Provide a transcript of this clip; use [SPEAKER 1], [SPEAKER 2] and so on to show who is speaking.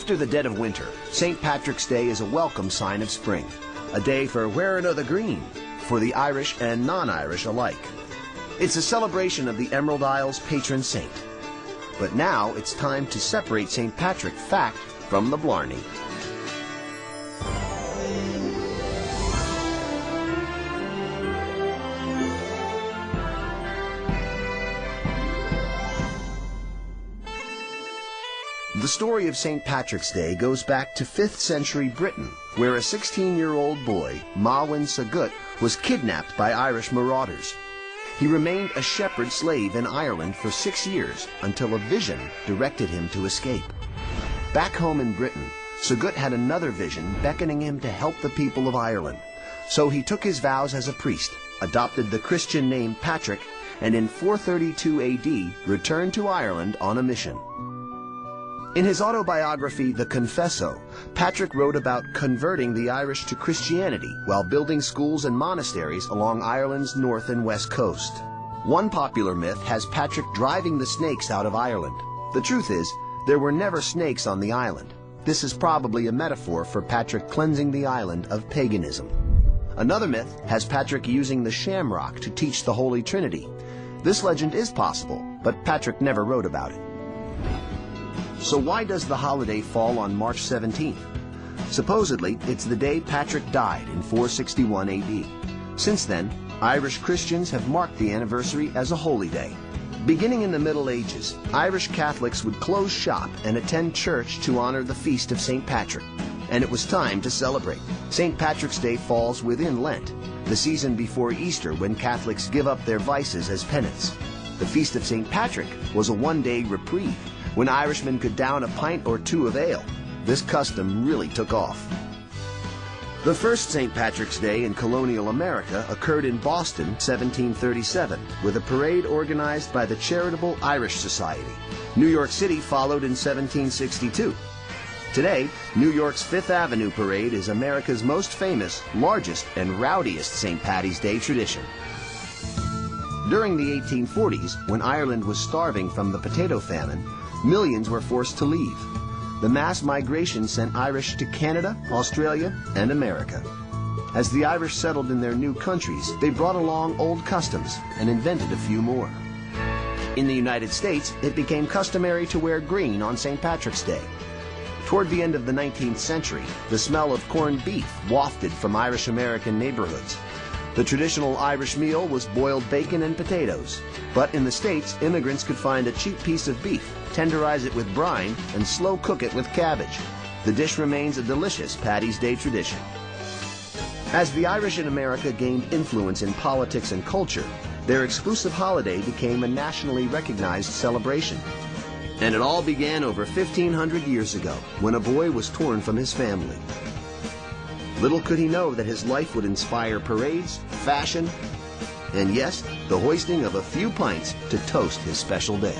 [SPEAKER 1] After the dead of winter, St. Patrick's Day is a welcome sign of spring, a day for wearing o' the green, for the Irish and non-Irish alike. It's a celebration of the Emerald Isle's patron saint. But now it's time to separate St. Patrick fact from the blarney. The story of St. Patrick's Day goes back to 5th century Britain, where a 16-year-old boy, Mawin Sagut, was kidnapped by Irish marauders. He remained a shepherd slave in Ireland for 6 years until a vision directed him to escape. Back home in Britain, Sagut had another vision beckoning him to help the people of Ireland. So he took his vows as a priest, adopted the Christian name Patrick, and in 432 AD returned to Ireland on a mission. In his autobiography, The Confesso, Patrick wrote about converting the Irish to Christianity while building schools and monasteries along Ireland's north and west coast. One popular myth has Patrick driving the snakes out of Ireland. The truth is, there were never snakes on the island. This is probably a metaphor for Patrick cleansing the island of paganism. Another myth has Patrick using the shamrock to teach the Holy Trinity. This legend is possible, but Patrick never wrote about it. So why does the holiday fall on March 17th? Supposedly, it's the day Patrick died in 461 AD. Since then, Irish Christians have marked the anniversary as a holy day. Beginning in the Middle Ages, Irish Catholics would close shop and attend church to honor the feast of St. Patrick. And it was time to celebrate. St. Patrick's Day falls within Lent, the season before Easter when Catholics give up their vices as penance. The Feast of St. Patrick was a one-day reprieve, when Irishmen could down a pint or two of ale. This custom really took off. The first St. Patrick's Day in colonial America occurred in Boston, 1737, with a parade organized by the Charitable Irish Society. New York City followed in 1762. Today, New York's Fifth Avenue Parade is America's most famous, largest, and rowdiest St. Patty's Day tradition. During the 1840s, when Ireland was starving from the potato famine, millions were forced to leave. The mass migration sent Irish to Canada, Australia, and America. As the Irish settled in their new countries, they brought along old customs and invented a few more. In the United States, it became customary to wear green on St. Patrick's Day. Toward the end of the 19th century, the smell of corned beef wafted from Irish-American neighborhoods. The traditional Irish meal was boiled bacon and potatoes. But in the States, immigrants could find a cheap piece of beef, tenderize it with brine, and slow cook it with cabbage. The dish remains a delicious Patty's Day tradition. As the Irish in America gained influence in politics and culture, their exclusive holiday became a nationally recognized celebration. And it all began over 1,500 years ago, when a boy was torn from his family. Little could he know that his life would inspire parades, fashion, and yes, the hoisting of a few pints to toast his special day.